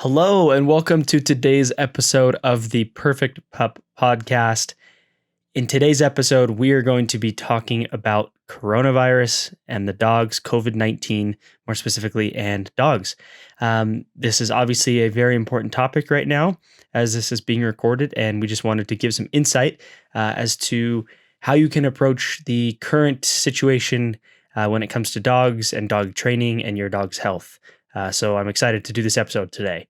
Hello, and welcome to today's episode of the Perfect Pup Podcast. In today's episode, we are going to be talking about coronavirus and the dogs, COVID-19, more specifically, and dogs. This is obviously a very important topic right now as this is being recorded, and we just wanted to give some insight as to how you can approach the current situation when it comes to dogs and dog training and your dog's health. So I'm excited to do this episode today.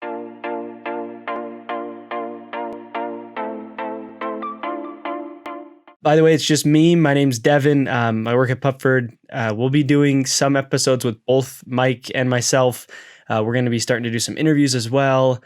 By the way, it's just me. My name's Devin. I work at Pupford. We'll be doing some episodes with both Mike and myself. We're going to be starting to do some interviews as well.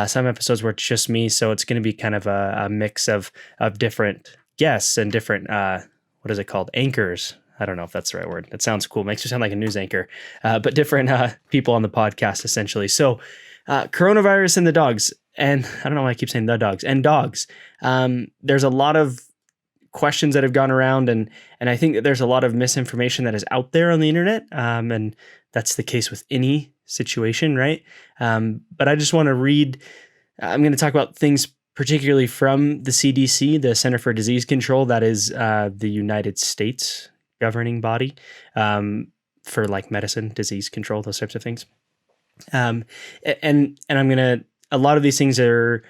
Some episodes where it's just me. So it's going to be kind of a mix of different guests and different, what is it called? Anchors. I don't know if that's the right word. That sounds cool. Makes me sound like a news anchor, but different people on the podcast, essentially. So coronavirus and the dogs, and I don't know why I keep saying the dogs, and dogs. There's a lot of questions that have gone around, and I think that there's a lot of misinformation that is out there on the internet, and that's the case with any situation, right? But I just want to read, I'm going to talk about things particularly from the CDC, the Center for Disease Control. That is the United States governing body for like medicine, disease control, those types of things. And I'm gonna, a lot of these things are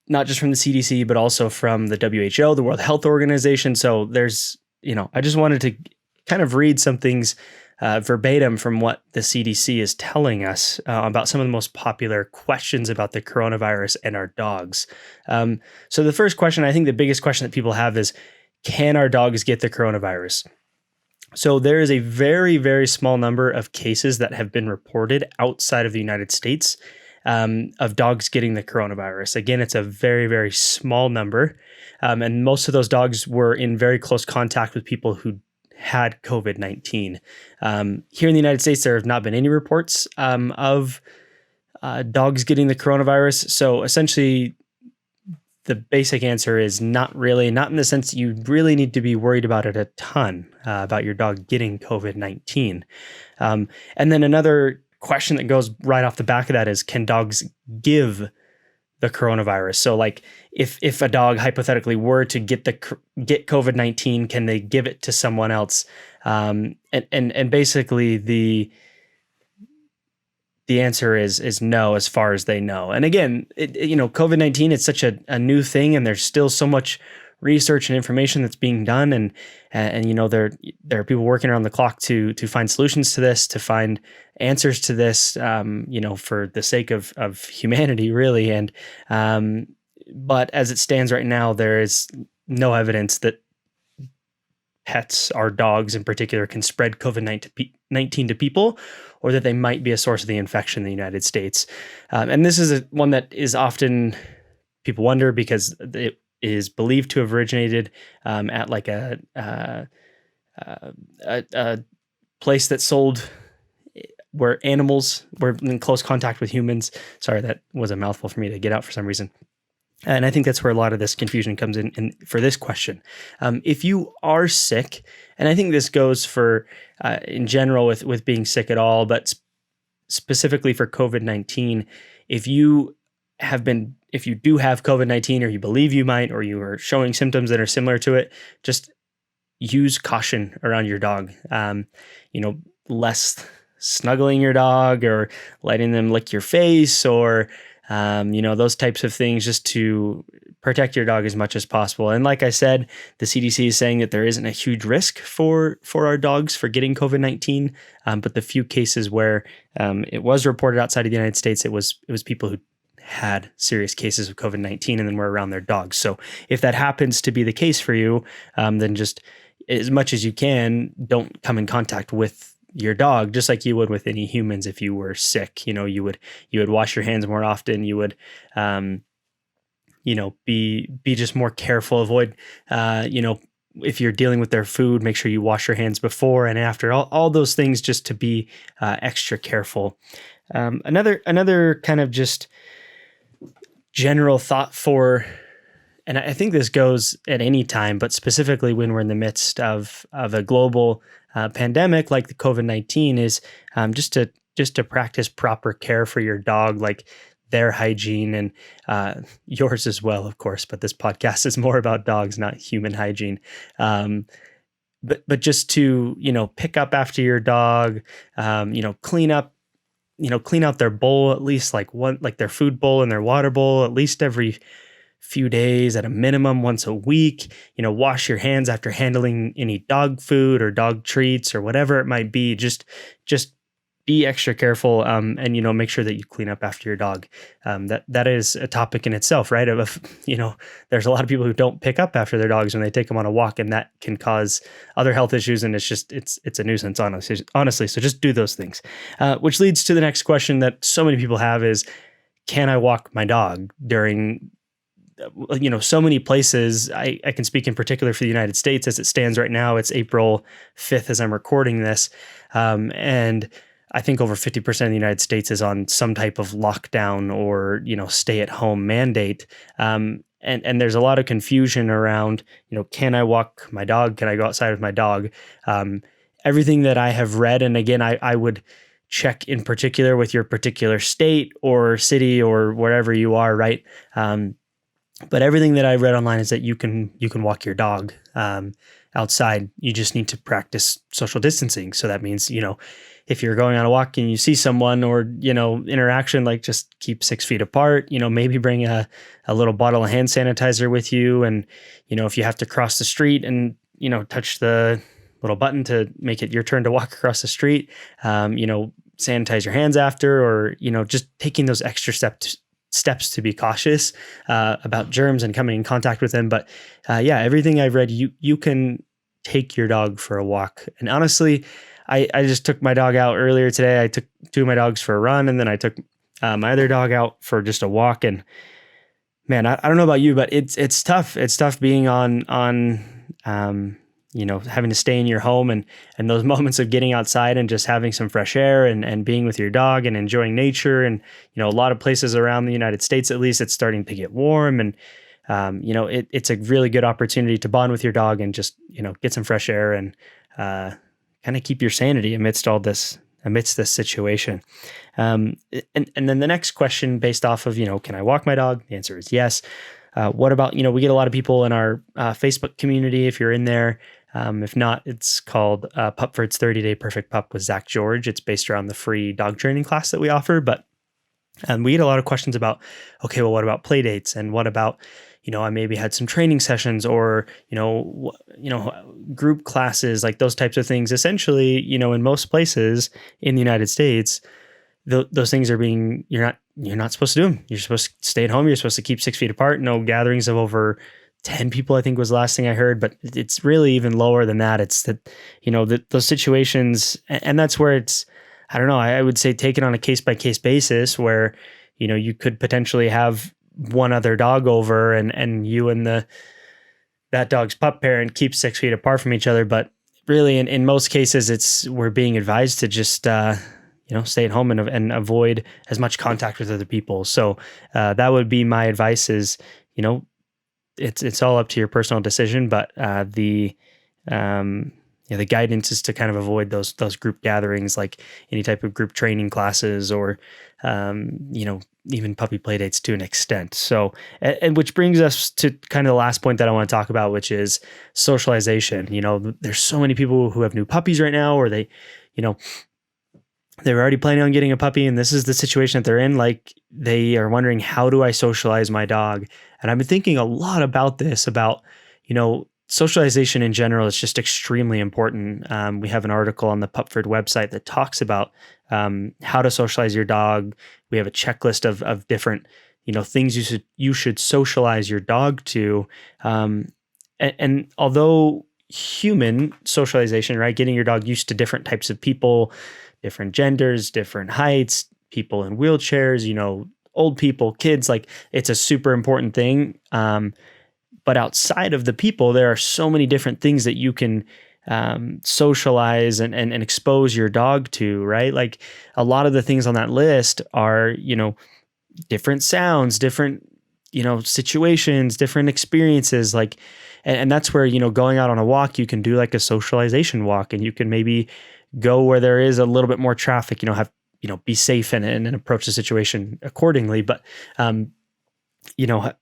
not just from the CDC, but also from the WHO, the World Health Organization. So there's, I just wanted to kind of read some things verbatim from what the CDC is telling us about some of the most popular questions about the coronavirus and our dogs. So the first question, I think the biggest question that people have is, can our dogs get the coronavirus? So there is a very, very small number of cases that have been reported outside of the United States of dogs getting the coronavirus. Again, it's a very, very small number. And most of those dogs were in very close contact with people who had COVID-19. Here in the United States, there have not been any reports of dogs getting the coronavirus. So essentially, the basic answer is not really, not in the sense that you really need to be worried about it a ton, about your dog getting COVID-19. And then another question that goes right off the back of that is, can dogs give the coronavirus? So like if a dog hypothetically were to get COVID-19, can they give it to someone else? And basically the answer is no, as far as they know. And again, COVID-19, it's such a new thing, and there's still so much research and information that's being done. And there are people working around the clock to find solutions to this, to find answers to this, for the sake of humanity, really. And but as it stands right now, there is no evidence that pets, our dogs in particular, can spread COVID-19 to people, or that they might be a source of the infection in the United States. And this is one that is often, people wonder, because it is believed to have originated at like a place that sold where animals were in close contact with humans. Sorry, that was a mouthful for me to get out for some reason. And I think that's where a lot of this confusion comes in for this question. If you are sick, and I think this goes for in general with being sick at all, but specifically for COVID-19, if you do have COVID-19, or you believe you might, or you are showing symptoms that are similar to it, just use caution around your dog. Less snuggling your dog, or letting them lick your face, or those types of things, just to protect your dog as much as possible. And like I said, the CDC is saying that there isn't a huge risk for our dogs for getting COVID-19. But the few cases where it was reported outside of the United States, it was people who had serious cases of COVID-19 and then were around their dogs. So if that happens to be the case for you, then just as much as you can, don't come in contact with your dog, just like you would with any humans. If you were sick, you would wash your hands more often. You would, be just more careful. Avoid, if you're dealing with their food, make sure you wash your hands before and after. All those things, just to be extra careful. Another kind of just general thought for, and I think this goes at any time, but specifically when we're in the midst of a global pandemic like the COVID-19, is just to just to practice proper care for your dog, like their hygiene and yours as well, of course. But this podcast is more about dogs, not human hygiene. But just to, pick up after your dog, clean up, clean out their bowl, at least like their food bowl and their water bowl, at least every few days, at a minimum once a week. Wash your hands after handling any dog food or dog treats or whatever it might be. Just be extra careful, and make sure that you clean up after your dog. That is a topic in itself, right? There's a lot of people who don't pick up after their dogs when they take them on a walk, and that can cause other health issues. And it's a nuisance, honestly. So just do those things, which leads to the next question that so many people have is, can I walk my dog during so many places? I can speak in particular for the United States as it stands right now. It's April 5th as I'm recording this, and I think over 50% of the United States is on some type of lockdown or, stay at home mandate. And there's a lot of confusion around, can I walk my dog? Can I go outside with my dog? Everything that I have read, and again, I would check in particular with your particular state or city or wherever you are, right? But everything that I read online is that you can walk your dog outside. You just need to practice social distancing. So that means, if you're going on a walk and you see someone or, interaction, like just keep 6 feet apart, maybe bring a little bottle of hand sanitizer with you. And, if you have to cross the street and, touch the little button to make it your turn to walk across the street, sanitize your hands after, or, just taking those extra steps to be cautious about germs and coming in contact with them. But everything I've read, you can take your dog for a walk. And honestly, I just took my dog out earlier today. I took 2 of my dogs for a run, and then I took my other dog out for just a walk. And man, I don't know about you, but it's tough. It's tough being on having to stay in your home and those moments of getting outside and just having some fresh air and being with your dog and enjoying nature. And, a lot of places around the United States, at least, it's starting to get warm. And, it's a really good opportunity to bond with your dog and just, get some fresh air and kind of keep your sanity amidst this situation. And then the next question based off of, can I walk my dog? The answer is yes. What about, we get a lot of people in our Facebook community, if you're in there. If not, it's called Pupford's 30-Day Perfect Pup with Zach George. It's based around the free dog training class that we offer. But we get a lot of questions about, okay, well, what about play dates? And what about, I maybe had some training sessions or, group classes, like those types of things. Essentially, in most places in the United States, those things are you're not supposed to do them. You're supposed to stay at home. You're supposed to keep 6 feet apart. No gatherings of over 10 people, I think was the last thing I heard, but it's really even lower than that. It's that, those situations, and that's where it's, I don't know, I would say take it on a case by case basis where, you could potentially have one other dog over and you and that dog's pup parent keep 6 feet apart from each other. But really in most cases, we're being advised to just, stay at home and avoid as much contact with other people. So that would be my advice is, it's all up to your personal decision, but the guidance is to kind of avoid those group gatherings, like any type of group training classes or, even puppy play dates to an extent. So, and which brings us to kind of the last point that I want to talk about, which is socialization. There's so many people who have new puppies right now, or they're already planning on getting a puppy, and this is the situation that they're in. Like, they are wondering, how do I socialize my dog? And I've been thinking a lot about this, about, socialization in general is just extremely important. We have an article on the Pupford website that talks about how to socialize your dog. We have a checklist of different, things you should socialize your dog to. And although human socialization, right, getting your dog used to different types of people, different genders, different heights, people in wheelchairs, old people, kids, like it's a super important thing. But outside of the people, there are so many different things that you can socialize and expose your dog to, right? Like a lot of the things on that list are, different sounds, different, situations, different experiences, like, and that's where, going out on a walk, you can do like a socialization walk, and you can maybe go where there is a little bit more traffic, have, be safe and approach the situation accordingly. But, you know,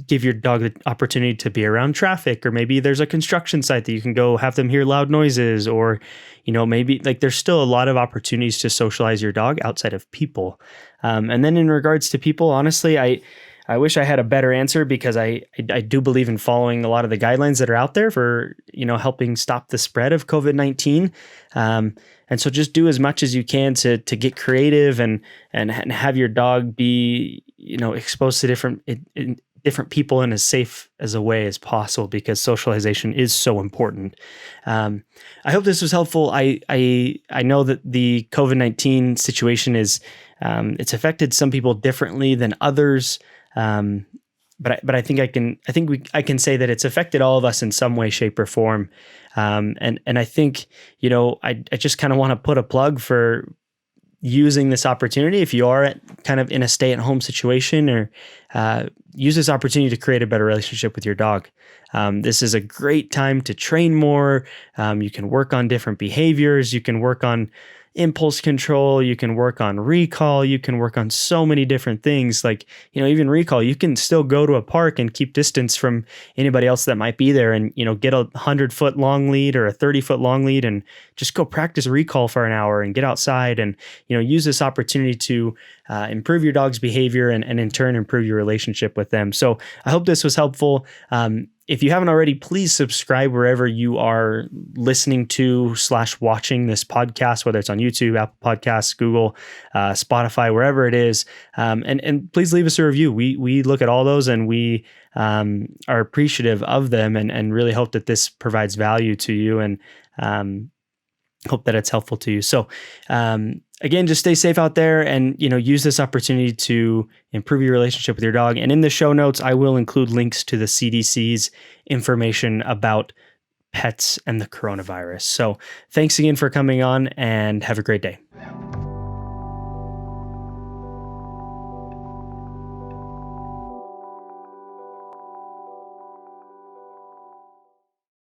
give your dog the opportunity to be around traffic, or maybe there's a construction site that you can go have them hear loud noises, or, maybe like there's still a lot of opportunities to socialize your dog outside of people. And then in regards to people, honestly, I wish I had a better answer, because I do believe in following a lot of the guidelines that are out there for, helping stop the spread of COVID-19. And so just do as much as you can to get creative and have your dog be, exposed to different people in as safe as a way as possible, because socialization is so important. I hope this was helpful. I know that the COVID-19 situation is, it's affected some people differently than others. But I think I can say that it's affected all of us in some way, shape, or form. And I think, I just kind of want to put a plug for using this opportunity. If you are kind of in a stay-at-home situation, or use this opportunity to create a better relationship with your dog. This is a great time to train more. You can work on different behaviors. You can work on impulse control. You can work on recall. You can work on so many different things. Like, even recall, you can still go to a park and keep distance from anybody else that might be there, and, get a 100-foot long lead or a 30-foot long lead and just go practice recall for an hour and get outside and, use this opportunity to improve your dog's behavior and in turn improve your relationship with them. So I hope this was helpful. If you haven't already, please subscribe wherever you are listening to / watching this podcast, whether it's on YouTube, Apple Podcasts, Google, Spotify, wherever it is. And please leave us a review. We look at all those, and we are appreciative of them, and really hope that this provides value to you, and hope that it's helpful to you. So again, just stay safe out there, and use this opportunity to improve your relationship with your dog. And in the show notes, I will include links to the CDC's information about pets and the coronavirus. So thanks again for coming on, and have a great day.